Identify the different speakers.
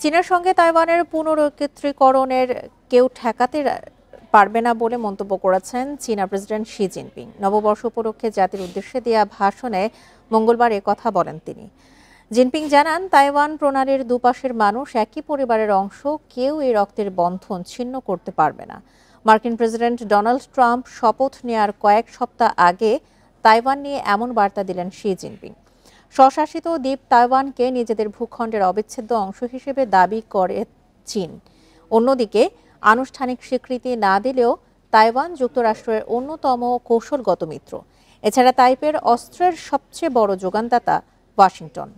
Speaker 1: চীনের সঙ্গে তাইওয়ানের পুনরৈকত্রীকরণের কেউ ঠেকাতে পারবে না বলে মন্তব্য করেছেন চীনা প্রেসিডেন্ট শি জিনপিং। নববর্ষ উপলক্ষে জাতির উদ্দেশ্যে দেয়া ভাষণে মঙ্গলবার কথা বলেন তিনি। জিনপিং জানান, তাইওয়ান প্রণালীর দুপাশের মানুষ একই পরিবারের অংশ, কেউ এই রক্তের বন্ধন ছিন্ন করতে পারবে না। মার্কিন প্রেসিডেন্ট ডোনাল্ড ট্রাম্প শপথ নেয়ার কয়েক সপ্তাহ আগে তাইওয়ান নিয়ে এমন বার্তা দিলেন শি জিনপিং। স্বশাসিত দ্বীপ তাইওয়ানকে নিজেদের ভূখণ্ডের অবিচ্ছেদ্য অংশ হিসেবে দাবি করে চীন। অন্যদিকে আনুষ্ঠানিক স্বীকৃতি না দিলেও তাইওয়ান যুক্তরাষ্ট্রের অন্যতম কৌশলগত মিত্র। এছাড়া তাইপের অস্ত্রের সবচেয়ে বড় যোগানদাতা ওয়াশিংটন।